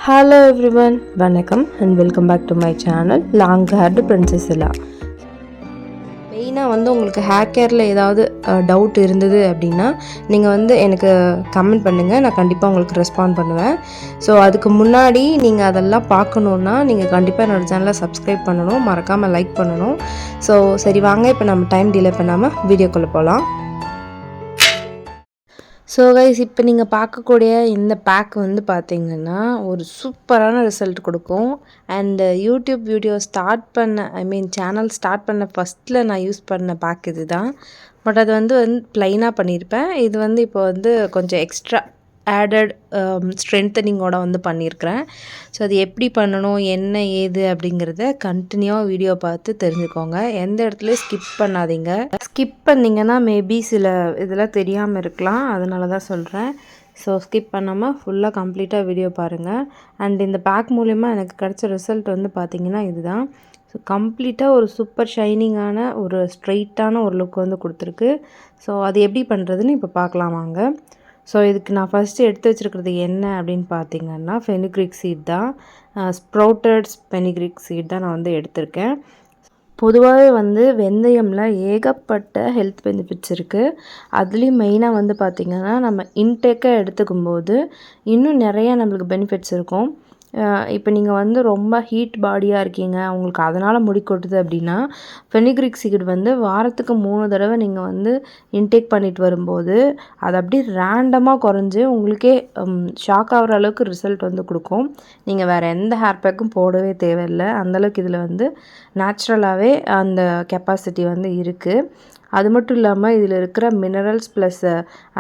Hello everyone, வணக்கம் and welcome back to my channel Long Haired Princess Ella. மெயினாக உங்களுக்கு hair கேரில் ஏதாவது doubt இருந்தது அப்படின்னா நீங்கள் எனக்கு கமெண்ட் பண்ணுங்கள், நான் கண்டிப்பாக உங்களுக்கு ரெஸ்பாண்ட் பண்ணுவேன். ஸோ அதுக்கு முன்னாடி நீங்கள் அதெல்லாம் பார்க்கணுன்னா நீங்கள் கண்டிப்பாக என்னோடய சேனலை சப்ஸ்கிரைப் பண்ணணும், மறக்காமல் லைக் பண்ணணும். ஸோ சரி வாங்க, இப்போ நம்ம டைம் டிலே பண்ணாமல் வீடியோக்குள்ளே போகலாம். ஸோ கைஸ், இப்போ நீங்கள் பார்க்கக்கூடிய இந்த பேக் பார்த்திங்கன்னா ஒரு சூப்பரான ரிசல்ட் கொடுக்கும். அண்டு யூடியூப் வீடியோ ஸ்டார்ட் பண்ண சேனல் ஸ்டார்ட் பண்ண ஃபஸ்ட்டில் நான் யூஸ் பண்ண பேக் இது தான். பட் அது வந்து ப்ளைனாக பண்ணியிருப்பேன். இது இப்போ கொஞ்சம் எக்ஸ்ட்ரா ஆடட் ஸ்ட்ரென்த்தனிங்கோட பண்ணியிருக்கிறேன். ஸோ அது எப்படி பண்ணணும், என்ன ஏது அப்படிங்கிறத கண்டினியூவாக வீடியோ பார்த்து தெரிஞ்சுக்கோங்க. எந்த இடத்துலையும் ஸ்கிப் பண்ணாதீங்க. ஸ்கிப் பண்ணிங்கன்னா மேபி சில இதெல்லாம் தெரியாமல் இருக்கலாம், அதனால தான் சொல்கிறேன். ஸோ ஸ்கிப் பண்ணாமல் ஃபுல்லாக கம்ப்ளீட்டாக வீடியோ பாருங்கள். அண்ட் இந்த பேக் மூலயமா எனக்கு கிடச்ச ரிசல்ட் பார்த்திங்கன்னா இதுதான். ஸோ கம்ப்ளீட்டாக ஒரு சூப்பர் ஷைனிங்கான ஒரு ஸ்ட்ரெயிட்டான ஒரு லுக் கொடுத்துருக்கு. ஸோ அது எப்படி பண்ணுறதுன்னு இப்போ பார்க்கலாம் வாங்க. ஸோ இதுக்கு நான் ஃபஸ்ட்டு எடுத்து வச்சுருக்கிறது என்ன அப்படின்னு பார்த்திங்கன்னா ஃபெனிக்ரிக் சீட் தான். ஸ்ப்ரவுட்டட் ஃபெனிக்ரிக் சீட் தான் நான் எடுத்திருக்கேன். பொதுவாகவே வெந்தயமில் ஏகப்பட்ட ஹெல்த் பெனிஃபிட்ஸ் இருக்குது. அதுலேயும் மெயினாக பார்த்திங்கன்னா நம்ம இன்டேக்காக எடுத்துக்கும்போது இன்னும் நிறையா நம்மளுக்கு பெனிஃபிட்ஸ் இருக்கும். இப்போ நீங்கள் ரொம்ப ஹீட் பாடியாக இருக்கீங்க, உங்களுக்கு அதனால் முடி கொட்டுது அப்படின்னா ஃபெனிக்ரிக் சீட் வாரத்துக்கு 3 தடவை நீங்கள் இன்டேக் பண்ணிட்டு வரும்போது அது அப்படியே ரேண்டமாக குறைஞ்சி உங்களுக்கே ஷாக் ஆகிற அளவுக்கு ரிசல்ட் கொடுக்கும். நீங்கள் வேறு எந்த ஹேர் பேக்கும் போடவே தேவையில்லை. அந்தளவுக்கு இதில் நேச்சுரலாகவே அந்த கெப்பாசிட்டி இருக்குது. அது மட்டும் இல்லாமல் இதில் இருக்கிற மினரல்ஸ் ப்ளஸ்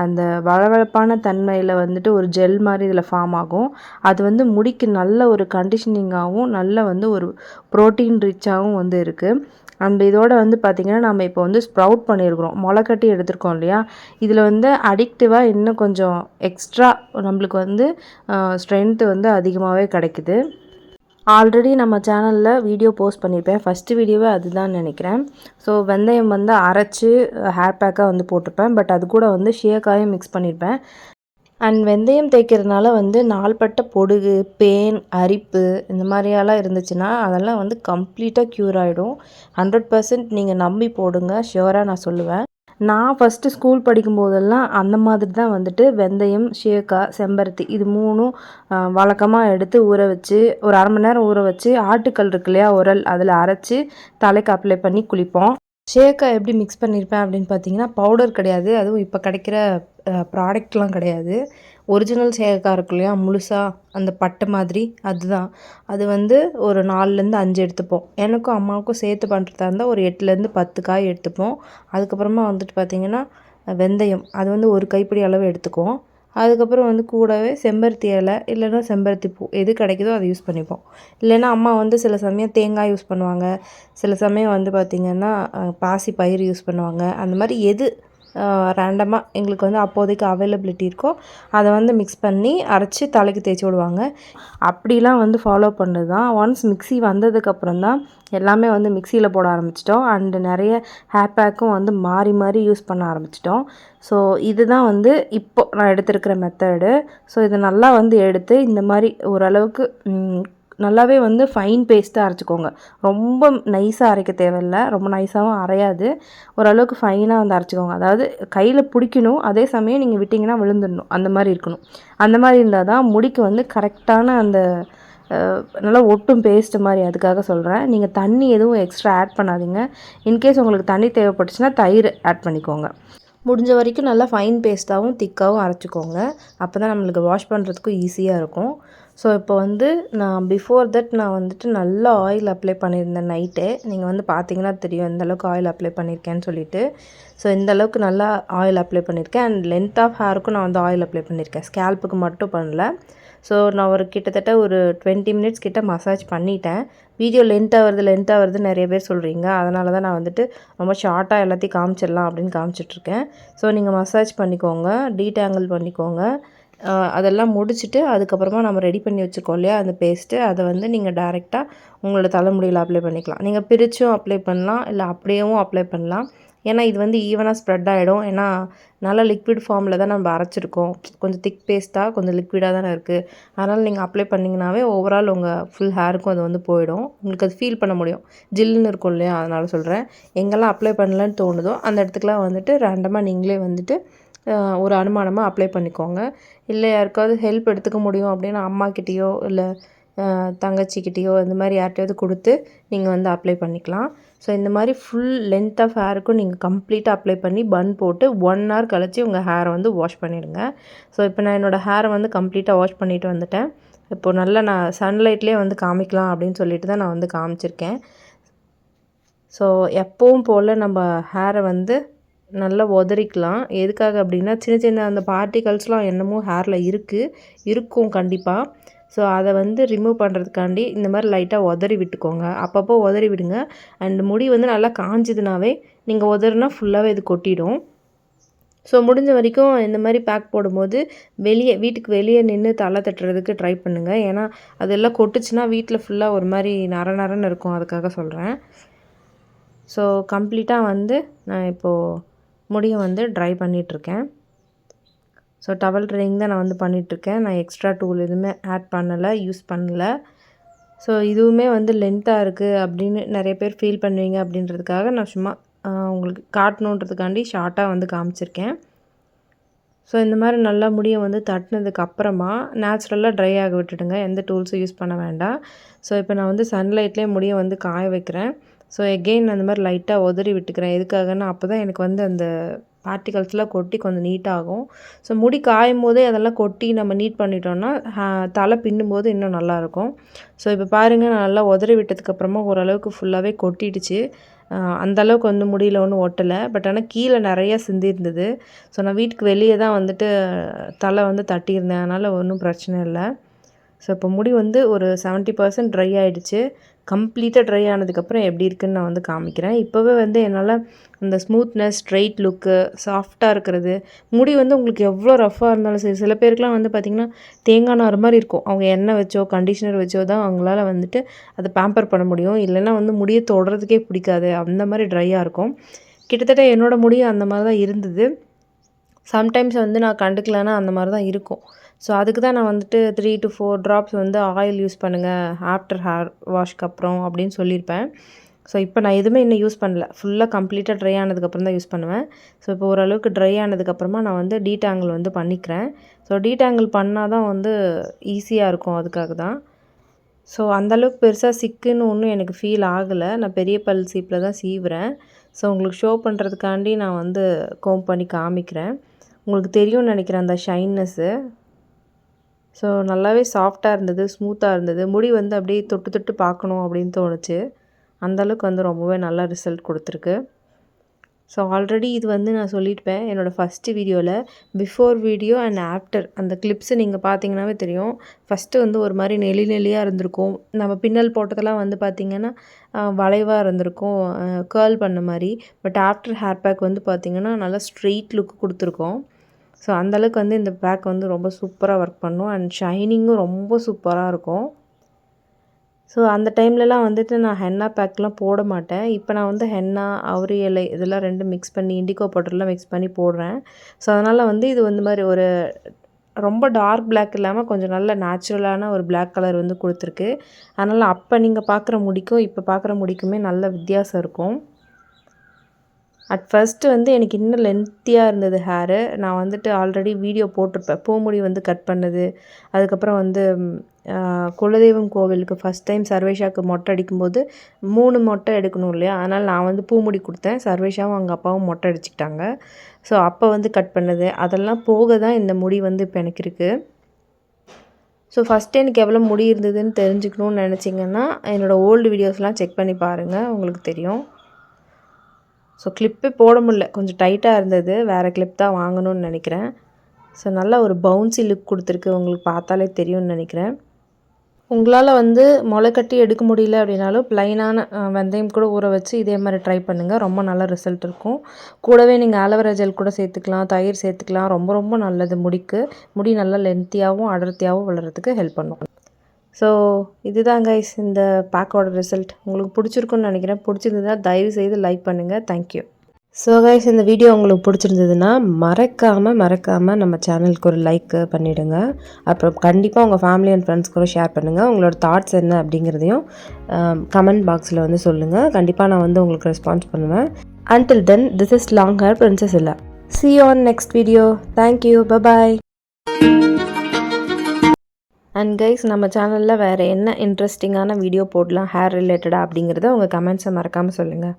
அந்த வழவழப்பான தன்மையில் ஒரு ஜெல் மாதிரி இதில் ஃபார்ம் ஆகும். அது முடிக்கு நல்ல ஒரு கண்டிஷனிங்காகவும் நல்ல ஒரு ப்ரோட்டீன் ரிச்சாகவும் இருக்குது. அண்ட் இதோட பார்த்திங்கன்னா நம்ம இப்போ ஸ்ப்ரவுட் பண்ணியிருக்கிறோம், முளை கட்டி எடுத்துருக்கோம் இல்லையா. இதில் அடிக்டிவாக இன்னும் கொஞ்சம் எக்ஸ்ட்ரா நம்மளுக்கு ஸ்ட்ரென்த்து அதிகமாகவே கிடைக்குது. ஆல்ரெடி நம்ம சேனலில் வீடியோ போஸ்ட் பண்ணியிருப்பேன், ஃபஸ்ட்டு வீடியோவே அதுதான் நினைக்கிறேன். ஸோ வெந்தயம் அரைச்சி ஹேர் பேக்காக போட்டிருப்பேன். பட் அது கூட ஷியக்காயும் மிக்ஸ் பண்ணியிருப்பேன். அண்ட் வெந்தயம் தேய்க்கிறதுனால நாள்பட்ட பொடுகு, பேன், அரிப்பு இந்த மாதிரியெல்லாம் இருந்துச்சுன்னா அதெல்லாம் கம்ப்ளீட்டாக க்யூர் ஆகிடும். 100% நீங்கள் நம்பி போடுங்க, ஷியோராக நான் சொல்லுவேன். நான் ஃபஸ்ட்டு ஸ்கூல் படிக்கும்போதெல்லாம் அந்த மாதிரி தான் வெந்தயம், ஷியக்காய், செம்பருத்தி இது 3ம் வழக்கமாக எடுத்து ஊற வச்சு ஒரு 1/2 மணி நேரம் ஊற வச்சு ஆட்டுக்கல் இருக்கு இல்லையா, உரல், அதில் அரைச்சி தலைக்கு அப்ளை பண்ணி குளிப்போம். ஷேக்காய் எப்படி மிக்ஸ் பண்ணியிருப்பேன் அப்படின்னு பார்த்தீங்கன்னா பவுடர் கிடையாது, அதுவும் இப்போ கிடைக்கிற ப்ராடக்ட்லாம் கிடையாது. ஒரிஜினல் ஷேக்காய் இருக்கு இல்லையா, முழுசாக அந்த பட்டை மாதிரி, அதுதான். அது ஒரு 4லேருந்து 5 எடுத்துப்போம். எனக்கும் அம்மாவுக்கும் சேர்த்து பண்ணுறதா இருந்தால் ஒரு 8லேருந்து 10 காய் எடுத்துப்போம். அதுக்கப்புறமா பார்த்திங்கன்னா வெந்தயம், அது ஒரு கைப்பிடி அளவு எடுத்துக்குவோம். அதுக்கப்புறம் கூடவே செம்பருத்தி இலை இல்லைன்னா செம்பருத்தி பூ எது கிடைக்குதோ அதை யூஸ் பண்ணிப்போம். இல்லைன்னா அம்மா சில சமயம் தேங்காய் யூஸ் பண்ணுவாங்க, சில சமயம் பார்த்திங்கன்னா பாசி பயிறு யூஸ் பண்ணுவாங்க. அந்த மாதிரி எது ரேண்டமாக எங்களுக்கு அப்போதைக்கு அவைலபிலிட்டி இருக்கோ அதை மிக்ஸ் பண்ணி அரைச்சி தலைக்கு தேய்ச்சி விடுவாங்க. அப்படிலாம் ஃபாலோ பண்ணுறது தான். ஒன்ஸ் மிக்ஸி வந்ததுக்கப்புறம் தான் எல்லாமே மிக்சியில் போட ஆரம்பிச்சிட்டோம். அண்டு நிறைய ஹேர் பேக்கும் மாறி மாறி யூஸ் பண்ண ஆரம்பிச்சிட்டோம். ஸோ இதுதான் இப்போ நான் எடுத்திருக்கிற மெத்தடு. ஸோ இதை நல்லா எடுத்து இந்த மாதிரி ஓரளவுக்கு நல்லாவே ஃபைன் பேஸ்ட்டாக அரைச்சிக்கோங்க. ரொம்ப நைஸாக அரைக்க தேவையில்லை, ரொம்ப நைஸாகவும் அரையாது. ஓரளவுக்கு ஃபைனாக அரைச்சிக்கோங்க. அதாவது கையில் பிடிக்கணும், அதே சமயம் நீங்கள் விட்டிங்கன்னா விழுந்துடணும், அந்த மாதிரி இருக்கணும். அந்த மாதிரி இருந்தால் தான் முடிக்கு கரெக்டான அந்த நல்லா ஒட்டும் பேஸ்ட்டு மாதிரி. அதுக்காக சொல்கிறேன். நீங்கள் தண்ணி எதுவும் எக்ஸ்ட்ரா ஆட் பண்ணாதீங்க. இன்கேஸ் உங்களுக்கு தண்ணி தேவைப்பட்டுச்சுன்னா தயிர் ஆட் பண்ணிக்கோங்க. முடிஞ்ச வரைக்கும் நல்லா ஃபைன் பேஸ்ட்டாகவும் திக்காகவும் அரைச்சிக்கோங்க. அப்போ தான் நம்மளுக்கு வாஷ் பண்ணுறதுக்கும் ஈஸியாக இருக்கும். ஸோ இப்போ நான் பிஃபோர் தட் நான் நல்லா ஆயில் அப்ளை பண்ணியிருந்தேன் நைட்டே. நீங்கள் பார்த்தீங்கன்னா தெரியும் எந்தளவுக்கு ஆயில் அப்ளை பண்ணியிருக்கேன்னு சொல்லிட்டு. ஸோ இந்தளவுக்கு நல்லா ஆயில் அப்ளை பண்ணியிருக்கேன். அண்ட் லென்த் ஆஃப் ஹேருக்கும் நான் ஆயில் அப்ளை பண்ணியிருக்கேன், ஸ்கேல்ப்புக்கு மட்டும் பண்ணல. ஸோ நான் கிட்டத்தட்ட ஒரு 20 மினிட்ஸ் கிட்ட மசாஜ் பண்ணிட்டேன். வீடியோ லென்த்தாக வருது நிறைய பேர் சொல்கிறீங்க, அதனால தான் நான் ரொம்ப ஷார்ட்டாக எல்லாத்தையும் காமிச்சிடலாம் அப்படின்னு காமிச்சிட்ருக்கேன். ஸோ நீங்கள் மசாஜ் பண்ணிக்கோங்க, டீடேங்கிள் பண்ணிக்கோங்க. அதெல்லாம் முடிச்சுட்டு அதுக்கப்புறமா நம்ம ரெடி பண்ணி வச்சுக்கோம் இல்லையா அந்த பேஸ்ட்டு, அதை நீங்கள் டைரெக்டாக உங்களோட தலைமுடியில் அப்ளை பண்ணிக்கலாம். நீங்கள் பிரித்தும் அப்ளை பண்ணலாம், இல்லை அப்படியேவும் அப்ளை பண்ணலாம். ஏன்னா இது வந்து ஈவனாக ஸ்ப்ரெட் ஆகிடும். ஏன்னா நல்லா லிக்விட் ஃபார்மில் தான் நம்ம அரைச்சிருக்கோம். கொஞ்சம் திக் பேஸ்ட்டாக கொஞ்சம் லிக்விடாக தானே இருக்குது. அதனால் நீங்கள் அப்ளை பண்ணிங்கனாவே ஓவரால் உங்கள் ஃபுல் ஹேருக்கும் அது வந்து போயிடும். உங்களுக்கு அது ஃபீல் பண்ண முடியும். ஜில்லுன்னு இருக்கும் இல்லையா, அதனால் சொல்கிறேன். எங்கெல்லாம் அப்ளை பண்ணலன்னு தோணுதோ அந்த இடத்துக்குலாம் வந்துட்டு ரேண்டமாக நீங்களே வந்துட்டு ஒரு அனுமானமாக அப்ளை பண்ணிக்கோங்க. இல்லை யாருக்காவது ஹெல்ப் எடுத்துக்க முடியும் அப்படின்னா அம்மாக்கிட்டேயோ இல்லை தங்கச்சிக்கிட்டேயோ இந்த மாதிரி யார்கிட்டையாவது கொடுத்து நீங்கள் வந்து அப்ளை பண்ணிக்கலாம். ஸோ இந்த மாதிரி ஃபுல் லென்த் ஆஃப் ஹேருக்கும் நீங்கள் கம்ப்ளீட்டாக அப்ளை பண்ணி பன் போட்டு 1 hour கழிச்சு உங்கள் ஹேரை வந்து வாஷ் பண்ணிடுங்க. ஸோ இப்போ நான் என்னோடய ஹேரை வந்து கம்ப்ளீட்டாக வாஷ் பண்ணிவிட்டு வந்துட்டேன். இப்போது நல்லா நான் சன்லைட்லேயே வந்து காமிக்கலாம் அப்படின்னு சொல்லிட்டு தான் நான் வந்து காமிச்சிருக்கேன். ஸோ எப்பவும் போல் நம்ம ஹேரை வந்து நல்லா உதறிக்கலாம். எதுக்காக அப்படின்னா சின்ன சின்ன அந்த பார்ட்டிகல்ஸ்லாம் என்னமோ ஹேரில் இருக்கும் கண்டிப்பாக. ஸோ அதை வந்து ரிமூவ் பண்ணுறதுக்காண்டி இந்த மாதிரி லைட்டாக உதறி விட்டுக்கோங்க. அப்பப்போ உதறி விடுங்க. அண்ட் முடி வந்து நல்லா காஞ்சதுனாவே நீங்கள் உதறினா ஃபுல்லாகவே இது கொட்டிடும். ஸோ முடிஞ்ச வரைக்கும் இந்த மாதிரி பேக் போடும்போது வீட்டுக்கு வெளியே நின்று தலை தட்டுறதுக்கு ட்ரை பண்ணுங்கள். ஏன்னா அதெல்லாம் கொட்டுச்சுன்னா வீட்டில் ஃபுல்லாக ஒரு மாதிரி நரன்னு இருக்கும். அதுக்காக சொல்கிறேன். ஸோ கம்ப்ளீட்டாக வந்து நான் இப்போது முடியை வந்து ட்ரை பண்ணிகிட்ருக்கேன். ஸோ டவல் ட்ரையிங் தான் நான் வந்து பண்ணிகிட்ருக்கேன். நான் எக்ஸ்ட்ரா டூல் எதுவுமே ஆட் பண்ணலை, யூஸ் பண்ணலை. ஸோ இதுவுமே வந்து லென்த்தாக இருக்குது அப்படின்னு நிறைய பேர் ஃபீல் பண்ணுவீங்க அப்படின்றதுக்காக நான் சும்மா உங்களுக்கு காட்டணுன்றதுக்காண்டி ஷார்ட்டாக வந்து காமிச்சிருக்கேன். ஸோ இந்த மாதிரி நல்லா முடியை வந்து தட்டினதுக்கு அப்புறமா நேச்சுரலாக ட்ரை ஆக விட்டுடுங்க. எந்த டூல்ஸும் யூஸ் பண்ண வேண்டாம். ஸோ இப்போ நான் வந்து சன்லைட்லேயே முடியை வந்து காய வைக்கிறேன். ஸோ எகெயின் அந்த மாதிரி லைட்டாக உதறி விட்டுக்கிறேன். எதுக்காகன்னா அப்போ தான் எனக்கு வந்து அந்த பார்ட்டிகல்ஸ்லாம் கொட்டி கொஞ்சம் நீட்டாகும். ஸோ முடி காயும் போதே அதெல்லாம் கொட்டி நம்ம நீட் பண்ணிட்டோம்னா தலை பின்னும்போது இன்னும் நல்லாயிருக்கும். ஸோ இப்போ பாருங்கள், நான் நல்லா உதறி விட்டதுக்கப்புறமா ஓரளவுக்கு ஃபுல்லாகவே கொட்டிடுச்சு. அந்தளவுக்கு வந்து முடியல ஒன்றும் ஒட்டலை. பட் ஆனால் கீழே நிறையா சிந்திருந்தது. ஸோ நான் வீட்டுக்கு வெளியே தான் வந்துட்டு தலை வந்து தட்டியிருந்தேன். அதனால் ஒன்றும் பிரச்சனை இல்லை. ஸோ இப்போ முடி வந்து ஒரு 70% ட்ரை ஆகிடுச்சு. கம்ப்ளீட்டாக ட்ரை ஆனதுக்கப்புறம் எப்படி இருக்குதுன்னு நான் வந்து காமிக்கிறேன். இப்போவே வந்து என்னால் அந்த ஸ்மூத்னஸ், ஸ்ட்ரெயிட் லுக்கு, சாஃப்டாக இருக்கிறது, முடி வந்து உங்களுக்கு எவ்வளோ ரஃப்பாக இருந்தாலும் சரி, சில பேருக்குலாம் வந்து பார்த்திங்கன்னா தேங்காய் நார் மாதிரி இருக்கும். அவங்க எண்ணெய் வச்சோ கண்டிஷ்னர் வச்சோ தான் அவங்களால வந்துட்டு அதை பேம்பர் பண்ண முடியும். இல்லைன்னா வந்து முடியை தொடுறதுக்கே பிடிக்காது. அந்த மாதிரி ட்ரையாக இருக்கும். கிட்டத்தட்ட என்னோடய முடியும் அந்த மாதிரி தான் இருந்தது. சம்டைம்ஸ் வந்து நான் கண்டுக்கலைன்னா அந்த மாதிரி தான் இருக்கும். ஸோ அதுக்கு தான் நான் வந்துட்டு 3 to 4 ட்ராப்ஸ் வந்து ஆயில் யூஸ் பண்ணுங்கள் ஆஃப்டர் ஹேர் வாஷ்க்கு அப்புறம் அப்படின்னு சொல்லியிருப்பேன். ஸோ இப்போ நான் எதுவுமே இன்னும் யூஸ் பண்ணல. ஃபுல்லாக கம்ப்ளீட்டாக ட்ரை ஆனதுக்கப்புறம் தான் யூஸ் பண்ணுவேன். ஸோ இப்போ ஓரளவுக்கு ட்ரை ஆனதுக்கப்புறமா நான் வந்து டீடாங்கிள் வந்து பண்ணிக்கிறேன். ஸோ டீடாங்கிள் பண்ணால் தான் வந்து ஈஸியாக இருக்கும். அதுக்காக தான். ஸோ அந்தளவுக்கு பெருசாக சிக்குன்னு ஒன்றும் எனக்கு ஃபீல் ஆகலை. நான் பெரிய பல் சீப்பில் தான் சீவுறேன். ஸோ உங்களுக்கு ஷோ பண்ணுறதுக்காண்டி நான் வந்து கோம் பண்ணி காமிக்கிறேன். உங்களுக்கு தெரியும்னு நினைக்கிறேன் அந்த ஷைன்னஸ்ஸு. ஸோ நல்லாவே சாஃப்டாக இருந்தது, ஸ்மூத்தாக இருந்தது. முடி வந்து அப்படியே தொட்டு தொட்டு பார்க்கணும் அப்படின்னு தோணுச்சு. அந்தளவுக்கு வந்து ரொம்பவே நல்லா ரிசல்ட் கொடுத்துருக்கு. ஸோ ஆல்ரெடி இது வந்து நான் சொல்லியிருப்பேன் என்னோடய ஃபஸ்ட்டு வீடியோவில். பிஃபோர் வீடியோ அண்ட் ஆஃப்டர் அந்த கிளிப்ஸு நீங்கள் பார்த்தீங்கன்னாவே தெரியும். ஃபஸ்ட்டு வந்து ஒரு மாதிரி நெளியாக இருந்திருக்கும். நம்ம பின்னல் போட்டதெல்லாம் வந்து பார்த்திங்கன்னா வளைவாக இருந்திருக்கும், கேர்ள் பண்ண மாதிரி. பட் ஆஃப்டர் ஹேர் பேக் வந்து பார்த்திங்கன்னா நல்லா ஸ்ட்ரெயிட் லுக் கொடுத்துருக்கோம். ஸோ அந்தளவுக்கு வந்து இந்த பேக் வந்து ரொம்ப சூப்பராக ஒர்க் பண்ணும். அண்ட் ஷைனிங்கும் ரொம்ப சூப்பராக இருக்கும். ஸோ அந்த டைம்லலாம் வந்துட்டு நான் ஹென்னா பேக்லாம் போட மாட்டேன். இப்போ நான் வந்து ஹென்னா, அவுரி இலை இதெல்லாம் 2 மிக்ஸ் பண்ணி இண்டிகோ பவுடர்லாம் மிக்ஸ் பண்ணி போடுறேன். ஸோ அதனால் வந்து இது வந்து மாதிரி ஒரு ரொம்ப டார்க் பிளாக் இல்லாமல் கொஞ்சம் நல்ல நேச்சுரலான ஒரு பிளாக் கலர் வந்து கொடுத்துருக்கு. அதனால் அப்போ நீங்கள் பார்க்குற முடிக்கும் இப்போ பார்க்குற முடிக்குமே நல்ல வித்தியாசம் இருக்கும். அட் ஃபஸ்ட்டு வந்து எனக்கு இன்னும் லென்த்தியாக இருந்தது ஹேரு. நான் வந்துட்டு ஆல்ரெடி வீடியோ போட்டிருப்பேன். பூமுடி வந்து கட் பண்ணது. அதுக்கப்புறம் வந்து குலதெய்வம் கோவிலுக்கு ஃபஸ்ட் டைம் சர்வேஷாவுக்கு மொட்டை அடிக்கும்போது 3 மொட்டை எடுக்கணும் இல்லையா? அதனால் நான் வந்து பூமுடி கொடுத்தேன். சர்வேஷாவும் அவங்க அப்பாவும் மொட்டை அடிச்சுக்கிட்டாங்க. ஸோ அப்போ வந்து கட் பண்ணது. அதெல்லாம் போக தான் இந்த முடி வந்து இப்போ எனக்கு இருக்குது. ஸோ ஃபஸ்ட்டு எனக்கு எவ்வளோ முடி இருந்ததுன்னு தெரிஞ்சுக்கணுன்னு நினச்சிங்கன்னா என்னோடய ஓல்டு வீடியோஸ்லாம் செக் பண்ணி பாருங்கள், உங்களுக்கு தெரியும். ஸோ கிளிப்பே போட முடியல, கொஞ்சம் டைட்டாக இருந்தது. வேறு கிளிப் தான் வாங்கணும்னு நினைக்கிறேன். ஸோ நல்லா ஒரு பவுன்சி லுக் கொடுத்துருக்கு. உங்களுக்கு பார்த்தாலே தெரியும்னு நினைக்கிறேன். உங்களால் வந்து முளை கட்டி எடுக்க முடியல அப்படின்னாலும் ப்ளைனான வெந்தயம் கூட ஊற வச்சு இதே மாதிரி ட்ரை பண்ணுங்கள். ரொம்ப நல்ல ரிசல்ட் இருக்கும். கூடவே நீங்கள் ஆலோவேரா ஜெல் கூட சேர்த்துக்கலாம், தயிர் சேர்த்துக்கலாம். ரொம்ப ரொம்ப நல்லது முடிக்கு. முடி நல்லா லென்த்தியாகவும் அடர்த்தியாகவும் வளர்கிறதுக்கு ஹெல்ப் பண்ணும். ஸோ இதுதான் கைஸ் இந்த பேக்கோட ரிசல்ட். உங்களுக்கு பிடிச்சிருக்குன்னு நினைக்கிறேன். பிடிச்சிருந்ததுன்னா தயவுசெய்து லைக் பண்ணுங்கள். தேங்க்யூ. ஸோ கைஸ், இந்த வீடியோ உங்களுக்கு பிடிச்சிருந்ததுன்னா மறக்காமல் நம்ம சேனலுக்கு ஒரு லைக் பண்ணிவிடுங்க. அப்புறம் கண்டிப்பாக உங்கள் ஃபேமிலி அண்ட் ஃப்ரெண்ட்ஸ் கூட ஷேர் பண்ணுங்கள். உங்களோட தாட்ஸ் என்ன அப்படிங்கிறதையும் கமெண்ட் பாக்ஸில் வந்து சொல்லுங்கள். கண்டிப்பாக நான் வந்து உங்களுக்கு ரெஸ்பான்ஸ் பண்ணுவேன். Until then, this is long hair Princess Illa. See you on next video. Thank you. Bye-bye. And guys, நம்ம சேனலில் வேறு என்ன இன்ட்ரெஸ்டிங்கான வீடியோ போடலாம் ஹேர் ரிலேட்டடாக அப்படிங்கிறத உங்கள் கமெண்ட்ஸை மறக்காமல் சொல்லுங்கள்.